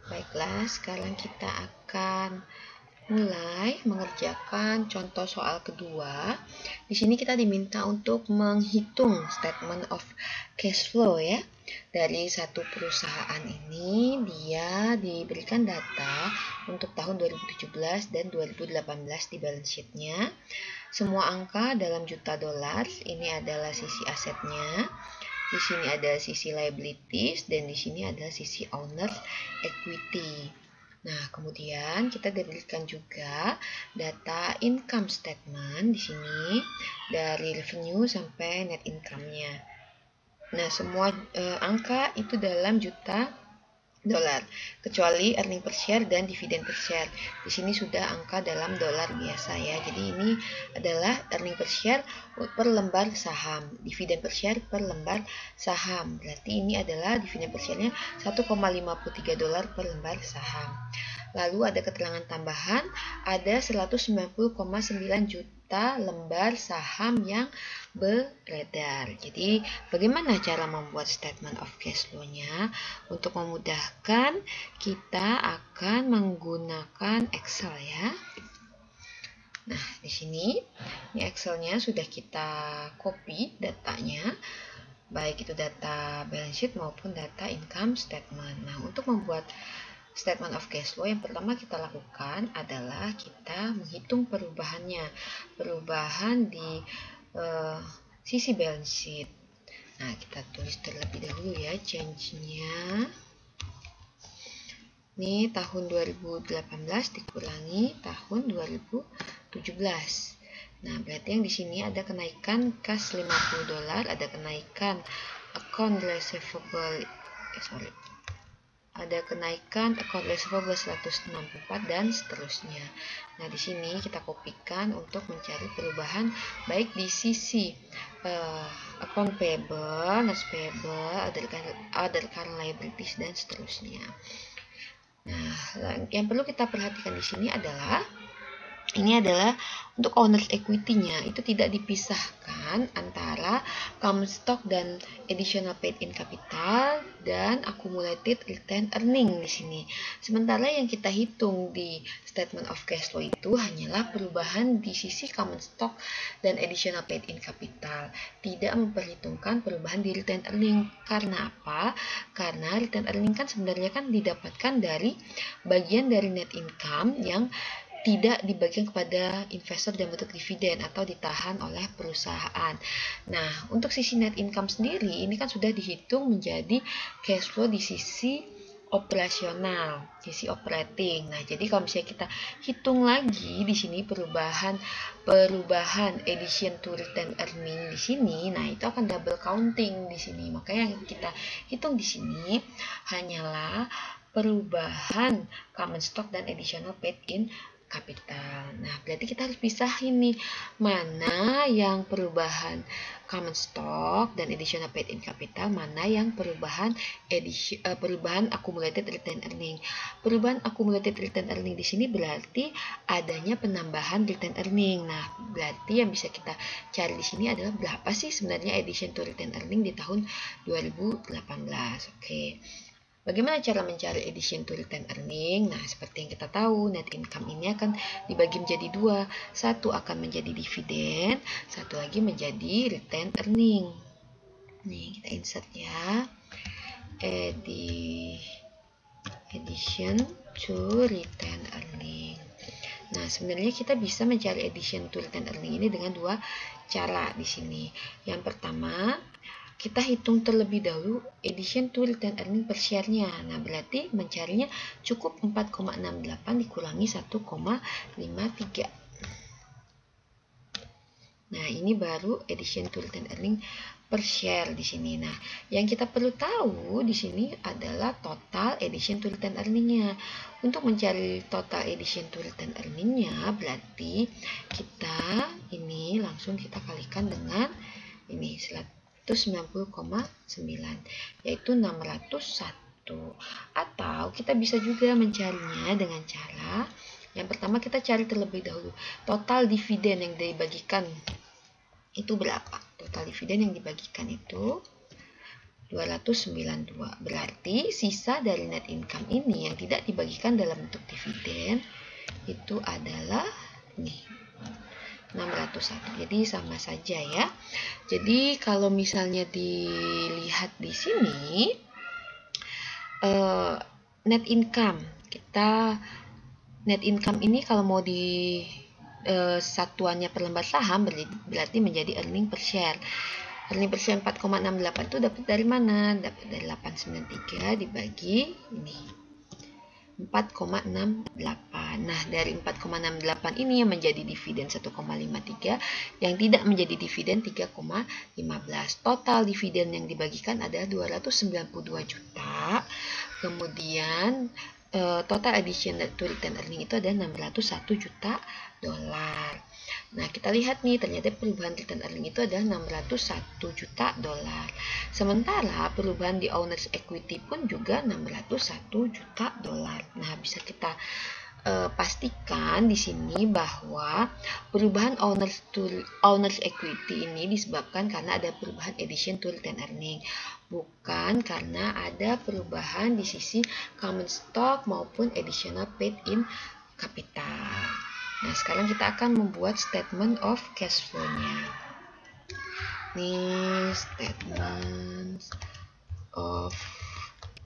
Baiklah, sekarang kita akan mulai mengerjakan contoh soal kedua. Di sini kita diminta untuk menghitung statement of cash flow ya. Dari satu perusahaan ini dia diberikan data untuk tahun 2017 dan 2018 di balance sheet-nya. Semua angka dalam juta dolar, ini adalah sisi asetnya. Di sini ada sisi liabilities dan di sini ada sisi owner equity. Nah, kemudian kita diberikan juga data income statement di sini dari revenue sampai net income-nya. Nah, semua angka itu dalam juta dolar, kecuali earning per share dan dividen per share. Di sini sudah angka dalam dolar biasa ya. Jadi ini adalah earning per share per lembar saham, dividen per share per lembar saham. Berarti ini adalah dividen per share-nya 1,53 dolar per lembar saham. Lalu ada keterangan tambahan, ada 190,9 juta lembar saham yang beredar. Jadi, bagaimana cara membuat statement of cash flow-nya? Untuk memudahkan, kita akan menggunakan Excel ya. Nah, di sini ini Excel-nya sudah kita copy datanya, baik itu data balance sheet maupun data income statement. Nah, untuk membuat statement of cash flow, yang pertama kita lakukan adalah kita menghitung perubahannya, perubahan di sisi balance sheet. Nah, kita tulis terlebih dahulu ya change-nya. Ini tahun 2018 dikurangi tahun 2017. Nah, berarti yang di sini ada kenaikan kas 50 dolar, ada kenaikan account receivable, ada kenaikan account receivable 164 dan seterusnya. Nah, di sini kita kopikan untuk mencari perubahan baik di sisi account payable, notes payable, other current liabilities dan seterusnya. Nah, yang perlu kita perhatikan di sini adalah ini adalah untuk owner's equity-nya itu tidak dipisahkan antara common stock dan additional paid in capital dan accumulated retained earning di sini. Sementara yang kita hitung di statement of cash flow itu hanyalah perubahan di sisi common stock dan additional paid in capital, tidak memperhitungkan perubahan di retained earning. Karena apa? Karena retained earning kan sebenarnya kan didapatkan dari bagian dari net income yang tidak dibagikan kepada investor dalam bentuk dividen atau ditahan oleh perusahaan. Nah, untuk sisi net income sendiri, ini kan sudah dihitung menjadi cash flow di sisi operasional, sisi operating. Nah, jadi kalau misalnya kita hitung lagi di sini perubahan addition to return earning di sini, nah itu akan double counting di sini. Makanya yang kita hitung di sini hanyalah perubahan common stock dan additional paid in capital. Nah, berarti kita harus pisahin nih mana yang perubahan common stock dan additional paid in capital, mana yang perubahan accumulated retained earning. Perubahan accumulated retained earning di sini berarti adanya penambahan retained earning. Nah, berarti yang bisa kita cari di sini adalah berapa sih sebenarnya addition to retained earning di tahun 2018. Oke. Bagaimana cara mencari addition to retained earning? Nah, seperti yang kita tahu, net income ini akan dibagi menjadi dua. Satu akan menjadi dividen, satu lagi menjadi retained earning. Nih, kita insert ya. Addition to retained earning. Nah, sebenarnya kita bisa mencari addition to retained earning ini dengan dua cara di sini. Yang pertama, kita hitung terlebih dahulu addition to retained earning per share-nya. Nah, berarti mencarinya cukup 4,68 dikurangi 1,53. Nah, ini baru addition to retained earning per share di sini. Nah, yang kita perlu tahu di sini adalah total addition to retained earning-nya. Untuk mencari total addition to retained earning-nya, berarti kita ini langsung kita kalikan dengan ini 190,9 yaitu 601. Atau kita bisa juga mencarinya dengan cara yang pertama kita cari terlebih dahulu total dividen yang dibagikan itu berapa. Total dividen yang dibagikan itu 292. Berarti sisa dari net income ini yang tidak dibagikan dalam bentuk dividen itu adalah nih 601. Jadi sama saja ya. Jadi kalau misalnya dilihat di sini net income ini kalau mau di satuannya per lembar saham berarti menjadi earning per share. Earning per share 4,68 itu dapat dari mana? Dapat dari 893 dibagi ini 4,68. Nah, dari 4,68 ini yang menjadi dividen 1,53, yang tidak menjadi dividen 3,15. Total dividen yang dibagikan adalah 292 juta. Kemudian total addition to return earning itu ada 601 juta dolar. Nah, kita lihat nih, ternyata perubahan return earning itu adalah 601 juta dolar. Sementara perubahan di owner's equity pun juga 601 juta dolar. Nah, bisa kita pastikan di sini bahwa perubahan owner's equity ini disebabkan karena ada perubahan addition to return earning, bukan karena ada perubahan di sisi common stock maupun additional paid in capital. Nah, sekarang kita akan membuat statement of cash flow-nya. Ini statement of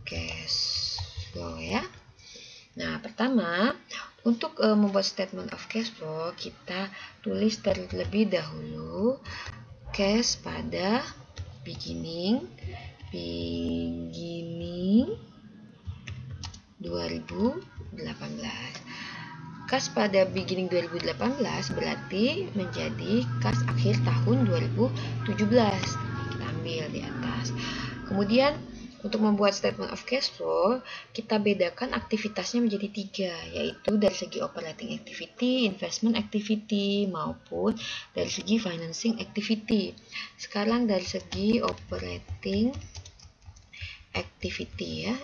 cash flow ya. Nah, pertama, untuk membuat statement of cash flow, kita tulis terlebih dahulu cash pada beginning 2018. Kas pada beginning 2018 berarti menjadi kas akhir tahun 2017. Kita ambil di atas. Kemudian untuk membuat statement of cash flow, kita bedakan aktivitasnya menjadi 3, yaitu dari segi operating activity, investment activity, maupun dari segi financing activity. Sekarang dari segi operating activity ya,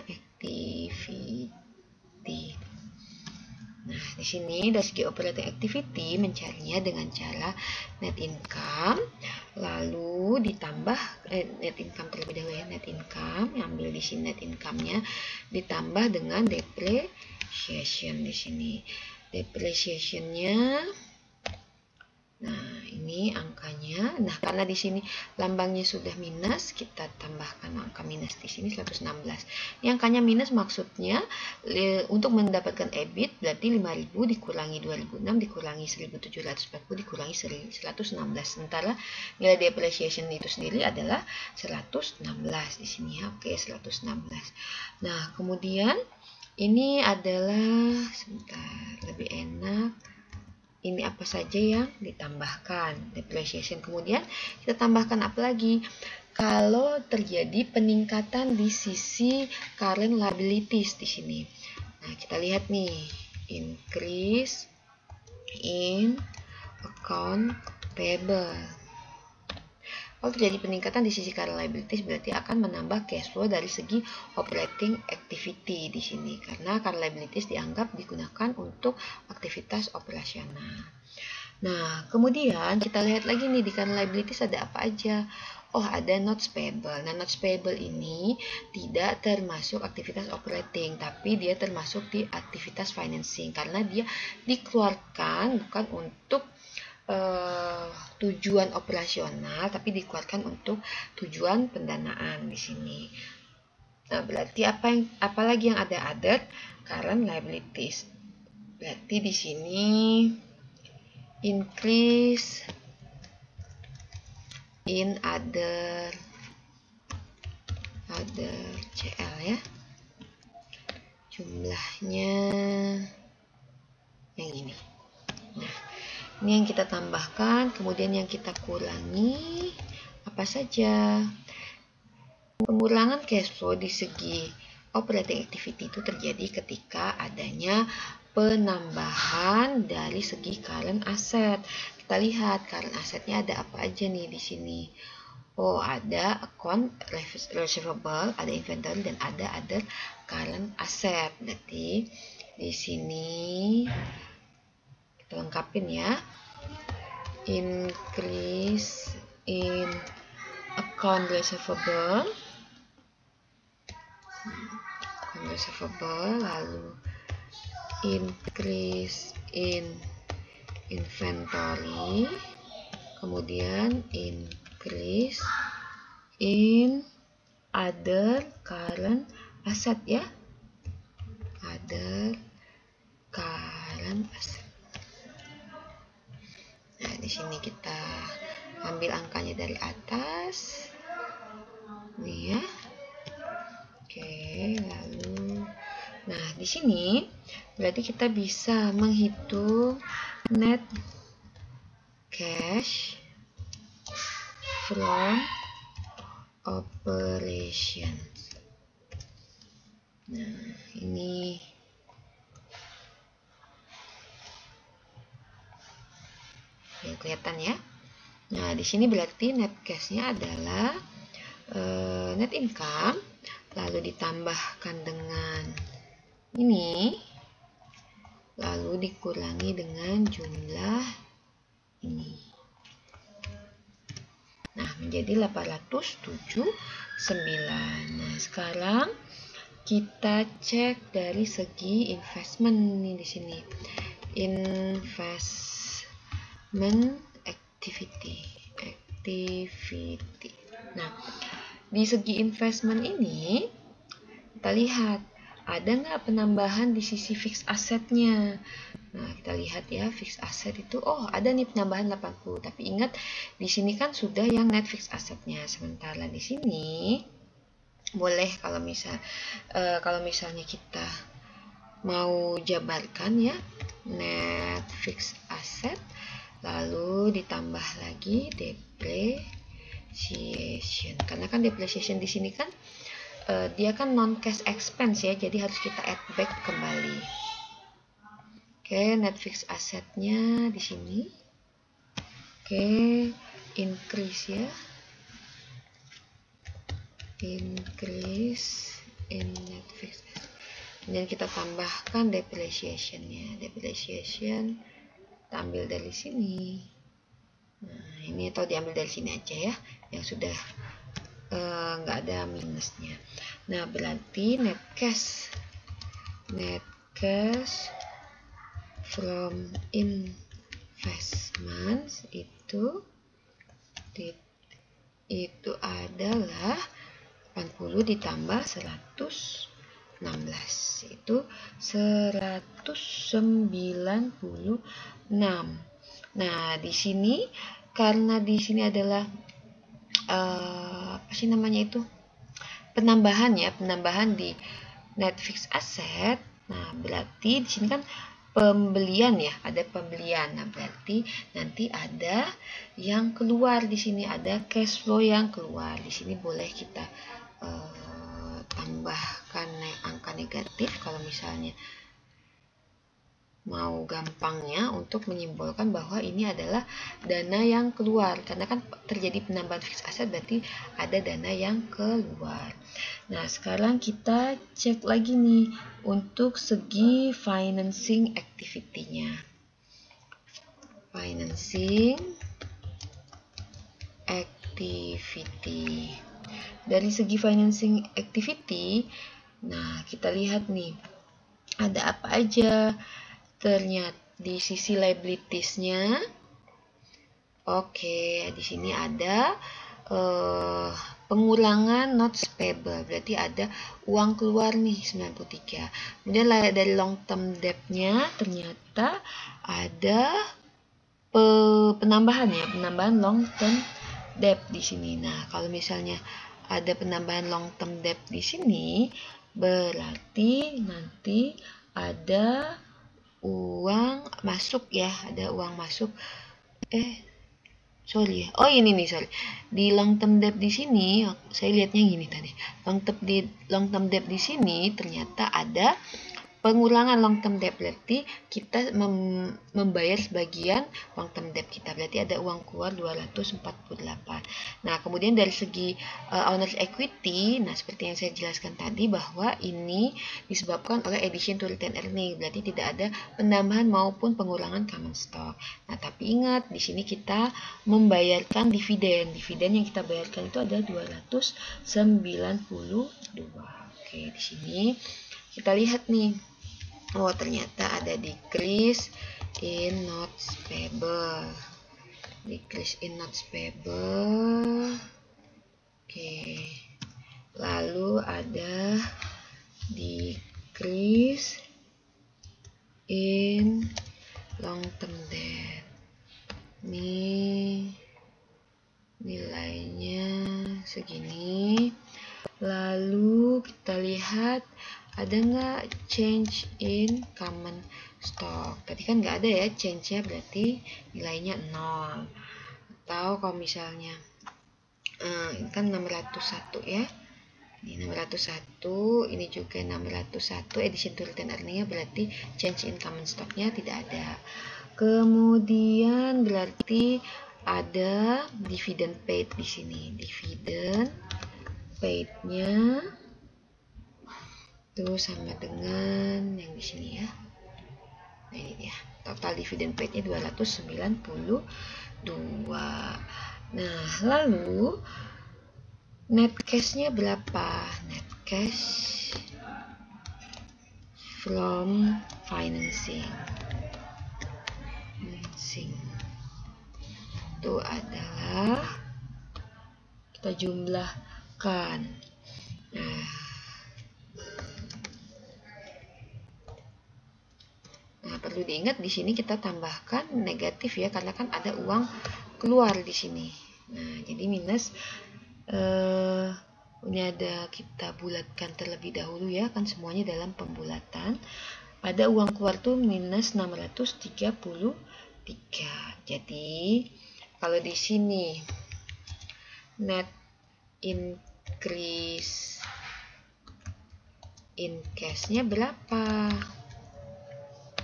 Nah, di sini dari segi operating activity mencarinya dengan cara net income, lalu ditambah net income terlebih dahulu ya, net income, ambil di sini net income-nya ditambah dengan depreciation di sini. Depreciation-nya, nah ini angkanya. Nah, karena di sini lambangnya sudah minus, kita tambahkan angka minus di sini 116. Ini angkanya minus maksudnya untuk mendapatkan EBIT berarti 5.000 dikurangi 2006 dikurangi 1.740 dikurangi 116. Sementara nilai depreciation itu sendiri adalah 116 di sini ya. Oke, 116. Nah, kemudian ini adalah sebentar lebih enak. Ini apa saja yang ditambahkan, depreciation. Kemudian kita tambahkan apa lagi? Kalau terjadi peningkatan di sisi current liabilities di sini. Nah, kita lihat nih, increase in account payable. Kalau terjadi peningkatan di sisi current liabilities berarti akan menambah cash flow dari segi operating activity di sini, karena current liabilities dianggap digunakan untuk aktivitas operasional. Nah, kemudian kita lihat lagi nih di current liabilities ada apa aja. Oh, ada notes payable. Nah, notes payable ini tidak termasuk aktivitas operating, tapi dia termasuk di aktivitas financing karena dia dikeluarkan bukan untuk tujuan operasional, tapi dikeluarkan untuk tujuan pendanaan di sini. Nah, berarti apa lagi yang ada other current liabilities? Berarti di sini increase in other CL ya. Jumlahnya yang ini. Nah, ini yang kita tambahkan, kemudian yang kita kurangi apa saja. Pengurangan cash flow di segi operating activity itu terjadi ketika adanya penambahan dari segi current asset. Kita lihat current assetnya ada apa aja nih di sini. Oh, ada account receivable, ada inventory, dan ada other current asset. Berarti di sini kita lengkapin ya. Increase in account receivable receivable, lalu increase in inventory, kemudian increase in other current asset ya, other current asset. Nah, di sini kita ambil angkanya dari atas nih ya. Oke, lalu nah di sini berarti kita bisa menghitung net cash from operations. Nah, ini kelihatan ya. Nah, di sini berarti net cash-nya adalah net income, lalu ditambahkan dengan ini, lalu dikurangi dengan jumlah ini. Nah, menjadi 879. Nah, sekarang kita cek dari segi investment nih di sini. Investment activity. Nah, di segi investment ini kita lihat ada nggak penambahan di sisi fixed assetnya. Nah, kita lihat ya, fixed asset itu ada nih penambahan 80, tapi ingat di sini kan sudah yang net fixed assetnya. Sementara di sini boleh kalau misalnya kita mau jabarkan ya, net fixed asset lalu ditambah lagi depreciation, karena kan depreciation di sini kan dia kan non cash expense ya, jadi harus kita add back kembali. Oke, net fixed assetnya di sini. Oke, increase ya, increase in net fixed asset. Kemudian kita tambahkan depreciation-nya. Depreciation kita ambil dari sini. Nah, ini atau diambil dari sini aja ya, yang sudah nggak ada minusnya. Nah, berarti net cash from investments itu adalah 80 ditambah 116, itu 196. Nah, di sini karena di sini adalah penambahan di net fixed asset. Nah, berarti di sini kan pembelian ya, ada pembelian. Nah, berarti nanti ada yang keluar di sini, ada cash flow yang keluar. Di sini boleh kita tambahkan angka negatif kalau misalnya mau gampangnya untuk menyimbolkan bahwa ini adalah dana yang keluar, karena kan terjadi penambahan fixed asset berarti ada dana yang keluar. Nah, sekarang kita cek lagi nih untuk segi financing activity-nya. Financing activity. Dari segi financing activity, nah kita lihat nih ada apa aja. Ternyata di sisi liabilities-nya, oke, di sini ada pengurangan notes payable, berarti ada uang keluar nih 93. Kemudian dari long term debt-nya ternyata ada penambahan long term debt di sini. Nah, kalau misalnya ada penambahan long term debt di sini, berarti nanti ada uang masuk ya, ada uang masuk. Sorry. Ini di long term debt di sini, saya lihatnya gini tadi. Long term debt di sini ternyata ada pengurangan long term debt, berarti kita membayar sebagian long term debt kita, berarti ada uang keluar 248. Nah, kemudian dari segi owner's equity, nah seperti yang saya jelaskan tadi bahwa ini disebabkan oleh addition to retained earning, berarti tidak ada penambahan maupun pengurangan common stock. Nah, tapi ingat di sini kita membayarkan dividen yang kita bayarkan itu ada 292. Oke, di sini kita lihat nih, oh ternyata ada decrease in notes payable. Decrease in notes payable. Oke. Lalu ada decrease in long term debt. Ini nilainya segini. Lalu kita lihat ada nggak change in common stock. Tadi kan nggak ada ya change-nya, berarti nilainya 0. Atau kalau misalnya ini kan 601 ya, ini 601, ini juga 601, addition to return earning-nya berarti change in common stock-nya tidak ada. Kemudian berarti ada dividend paid di sini. Dividend paid-nya itu sama dengan yang di sini ya. Nah, ini dia. Total dividend paid-nya 292. Nah, lalu net cash-nya berapa? Net cash from financing. Itu adalah kita jumlahkan. Nah, perlu diingat di sini kita tambahkan negatif ya, karena kan ada uang keluar di sini. Nah, jadi minus ini ada, kita bulatkan terlebih dahulu ya, kan semuanya dalam pembulatan. Ada uang keluar tuh minus 633. Jadi kalau di sini net increase in cash-nya berapa?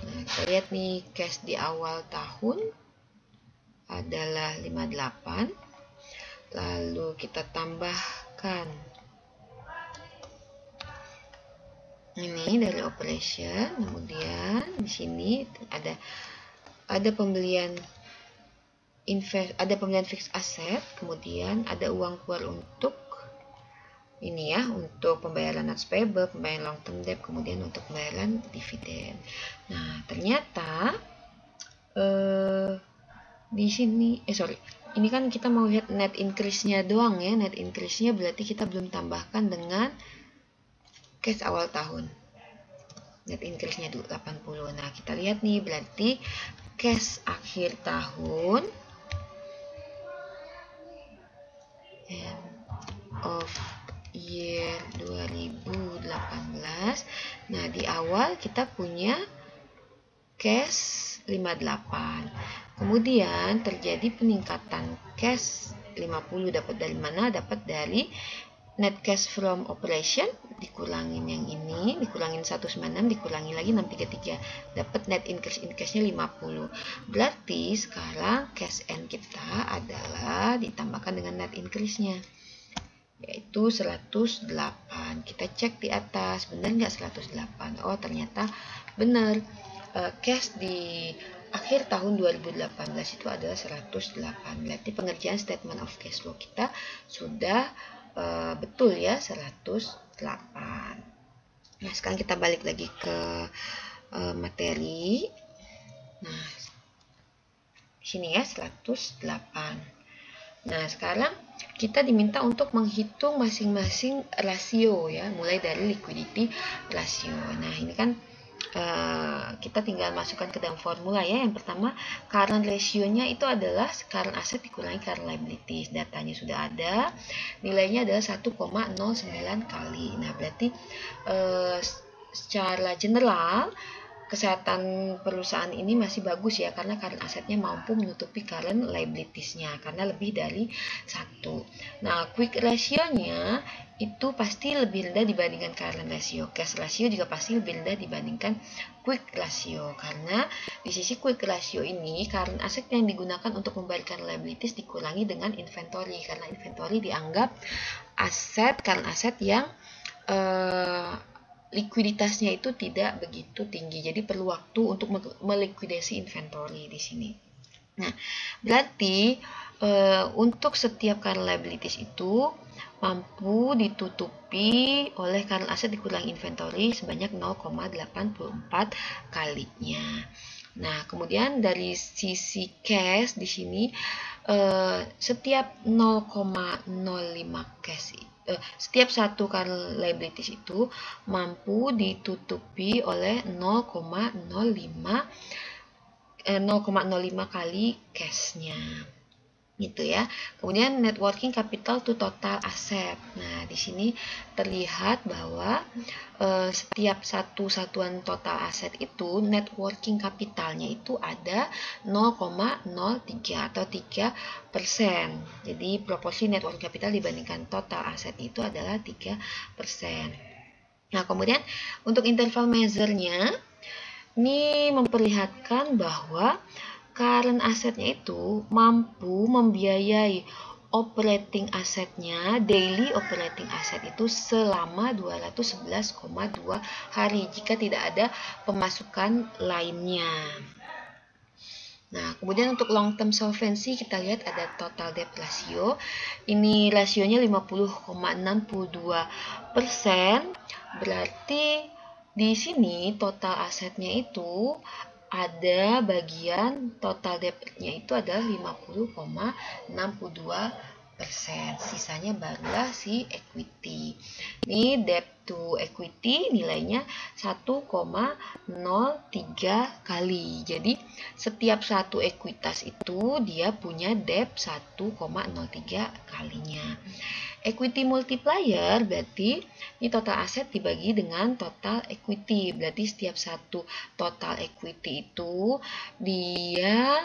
Nah, kita lihat nih, cash di awal tahun adalah 58. Lalu kita tambahkan ini dari operation, kemudian di sini ada pembelian fixed asset, kemudian ada uang keluar untuk ini ya, untuk pembayaran notes payable, pembayaran long term debt, kemudian untuk pembayaran dividen. Nah, ternyata di sini ini kan kita mau lihat net increase-nya doang ya. Net increase-nya berarti kita belum tambahkan dengan cash awal tahun. Net increase-nya 80. Nah, kita lihat nih, berarti cash akhir tahun end of year 2018. Nah, di awal kita punya cash 58. Kemudian terjadi peningkatan cash 50. Dapat dari mana? Dapat dari net cash from operation, dikurangin yang ini, dikurangin 196, dikurangi lagi 633. Dapat net increase in cash-nya 50. Berarti sekarang cash end kita adalah ditambahkan dengan net increase-nya, yaitu 108. Kita cek di atas, benar nggak 108? Oh, ternyata benar. Cash di akhir tahun 2018 itu adalah 108. Berarti pengerjaan statement of cash flow kita sudah betul ya, 108. Nah, sekarang kita balik lagi ke materi. Nah, sini ya 108. Nah, sekarang kita diminta untuk menghitung masing-masing rasio ya, mulai dari liquidity ratio. Nah, ini kan kita tinggal masukkan ke dalam formula ya. Yang pertama, current ratio-nya itu adalah current asset dikurangi current liabilities. Datanya sudah ada, nilainya adalah 1,09 kali. Nah, berarti secara general kesehatan perusahaan ini masih bagus ya, karena current asetnya mampu menutupi current liabilities-nya karena lebih dari 1. Nah, quick ratio-nya itu pasti lebih rendah dibandingkan current ratio. Cash ratio juga pasti lebih rendah dibandingkan quick ratio, karena di sisi quick ratio ini current aset yang digunakan untuk membayar liabilities dikurangi dengan inventory, karena inventory dianggap aset, current aset yang likuiditasnya itu tidak begitu tinggi, jadi perlu waktu untuk melikuidasi inventory di sini. Nah, berarti untuk setiap current liabilities itu mampu ditutupi oleh current asset dikurangi inventory sebanyak 0,84 kalinya. Nah, kemudian dari sisi cash di sini setiap 0,05 cash setiap satu current liabilities itu mampu ditutupi oleh 0,05 kali cashnya, gitu ya. Kemudian net working capital to total asset. Nah, di sini terlihat bahwa setiap satu satuan total aset itu net working capitalnya itu ada 0,03 atau 3%. Jadi proporsi net working capital dibandingkan total aset itu adalah 3%. Nah, kemudian untuk interval measure-nya ini memperlihatkan bahwa current asetnya itu mampu membiayai operating asetnya, daily operating asset itu selama 211,2 hari jika tidak ada pemasukan lainnya. Nah, kemudian untuk long term solvency kita lihat ada total debt ratio. Ini rasionya 50,62%. Berarti di sini total asetnya itu ada bagian total debtnya itu adalah 50,62%. Sisanya barulah si equity. Ini debt to equity nilainya 1,03 kali. Jadi setiap satu ekuitas itu dia punya debt 1,03 kalinya. Equity multiplier berarti ini total aset dibagi dengan total equity. Berarti setiap satu total equity itu dia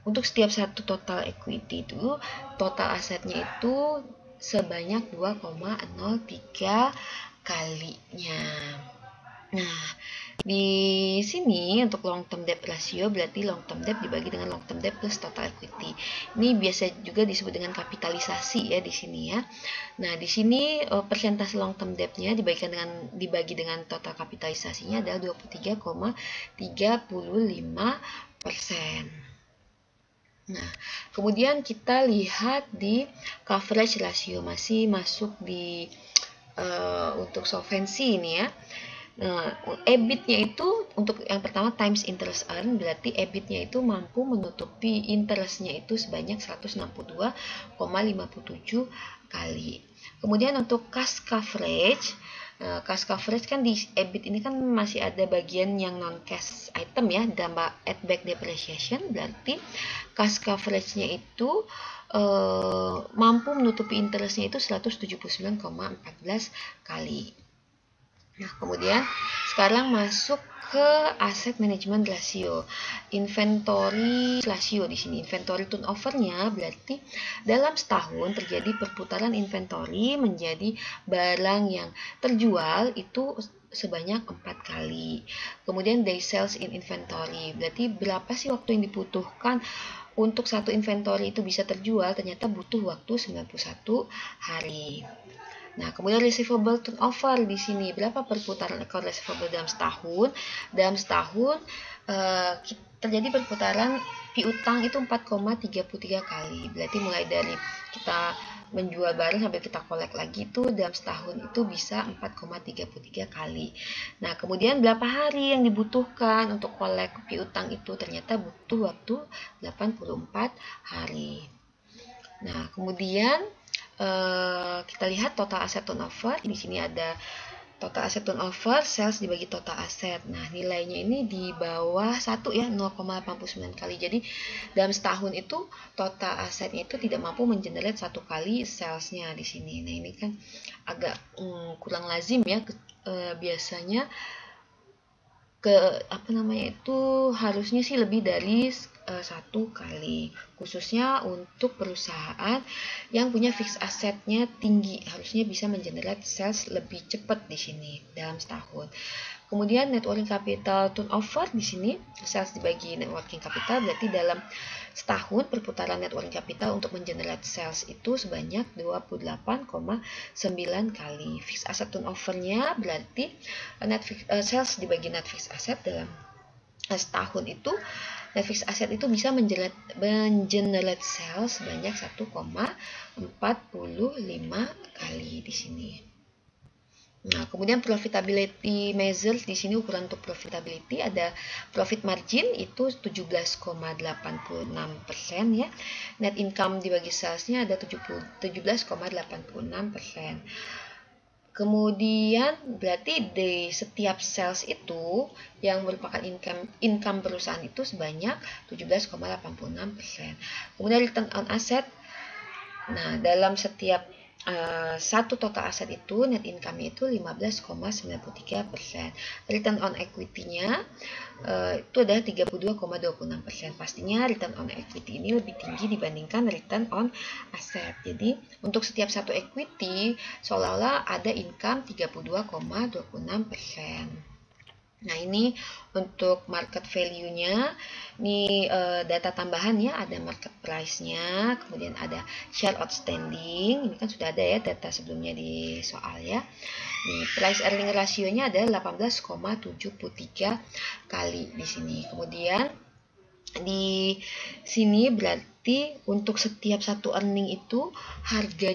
untuk setiap satu total equity itu total asetnya itu sebanyak 2,03 kalinya. Nah, di sini untuk long term debt ratio berarti long term debt dibagi dengan long term debt plus total equity. Ini biasa juga disebut dengan kapitalisasi ya di sini ya. Nah, di sini persentase long term debt-nya dibagi dengan total kapitalisasinya adalah 23,35%. Nah, kemudian kita lihat di coverage ratio masih masuk di untuk solvency ini ya. Nah, EBIT-nya itu untuk yang pertama times interest earn, berarti EBIT-nya itu mampu menutupi interest-nya itu sebanyak 162,57 kali. Kemudian untuk cash coverage, cash coverage kan di EBIT ini kan masih ada bagian yang non cash item ya, tambah add back depreciation, berarti cash coverage-nya itu mampu menutupi interest-nya itu 179,14 kali. Nah, kemudian sekarang masuk ke asset management ratio, inventory ratio di sini. Inventory turnover-nya berarti dalam setahun terjadi perputaran inventory menjadi barang yang terjual itu sebanyak 4 kali. Kemudian day sales in inventory, berarti berapa sih waktu yang dibutuhkan untuk satu inventory itu bisa terjual, ternyata butuh waktu 91 hari. Nah, kemudian receivable turnover di sini berapa perputaran account receivable dalam setahun? Dalam setahun terjadi perputaran piutang itu 4,33 kali. Berarti mulai dari kita menjual barang sampai kita collect lagi itu dalam setahun itu bisa 4,33 kali. Nah, kemudian berapa hari yang dibutuhkan untuk collect piutang itu? Ternyata butuh waktu 84 hari. Nah, kemudian kita lihat total asset turnover. Di sini ada total asset turnover, sales dibagi total aset. Nah, nilainya ini di bawah 1 ya, 0,89 kali. Jadi dalam setahun itu total asetnya itu tidak mampu mengenerate 1 kali salesnya di sini. Nah, ini kan agak kurang lazim ya. Biasanya harusnya sih lebih dari 1 kali, khususnya untuk perusahaan yang punya fixed asetnya tinggi, harusnya bisa mengenerate sales lebih cepat di sini dalam setahun. Kemudian net working capital turnover di sini sales dibagi net working capital, berarti dalam setahun perputaran net working capital untuk mengenerate sales itu sebanyak 28,9 kali. Fixed asset turnover-nya berarti sales dibagi net fixed asset dalam setahun itu Net fixed asset itu bisa mengenerate sales sebanyak 1,45 kali di sini. Nah, kemudian profitability measures di sini, ukuran untuk profitability ada profit margin itu 17,86% ya. Net income dibagi salesnya ada 17,86%. Kemudian berarti di setiap sales itu yang merupakan income perusahaan itu sebanyak 17,86%. Kemudian return on asset. Nah, dalam setiap satu total aset itu net income itu 15,93%. Return on equity-nya itu adalah 32,26%. Pastinya return on equity ini lebih tinggi dibandingkan return on asset. Jadi untuk setiap satu equity seolah-olah ada income 32,26%. Nah, ini untuk market value-nya. Ini data tambahan ya, ada market price-nya, kemudian ada share outstanding. Ini kan sudah ada ya data sebelumnya di soal ya. Nih, price earning ratio-nya ada 18,73 kali di sini. Kemudian di sini berarti untuk setiap satu earning itu harga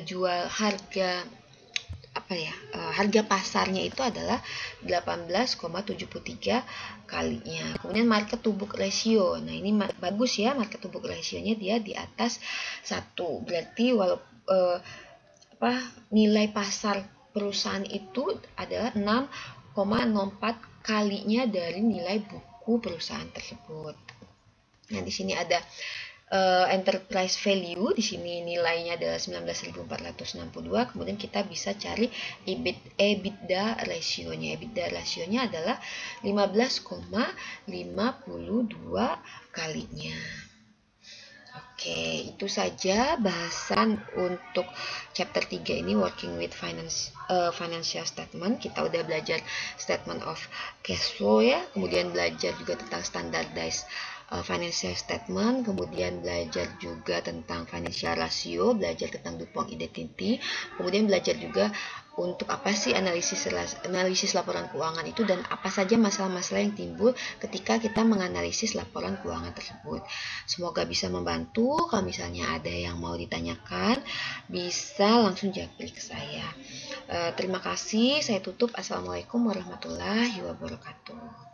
pasarnya itu adalah 18,73 kalinya. Kemudian market to book ratio. Nah, ini bagus ya, market to book ratio-nya dia di atas 1. Berarti nilai pasar perusahaan itu adalah 6,04 kalinya dari nilai buku perusahaan tersebut. Nah, di sini ada enterprise value, di sini nilainya adalah 19.462. Kemudian kita bisa cari EBITDA rasionya. EBITDA rasionya adalah 15,52 kalinya. Oke, itu saja bahasan untuk chapter 3 ini, working with financial statement. Kita udah belajar statement of cash flow ya, kemudian belajar juga tentang standardized financial statement, kemudian belajar juga tentang financial ratio, belajar tentang DuPont identity, kemudian belajar juga untuk apa sih analisis laporan keuangan itu dan apa saja masalah-masalah yang timbul ketika kita menganalisis laporan keuangan tersebut. Semoga bisa membantu. Kalau misalnya ada yang mau ditanyakan, bisa langsung japri ke saya. Terima kasih. Saya tutup. Assalamualaikum warahmatullahi wabarakatuh.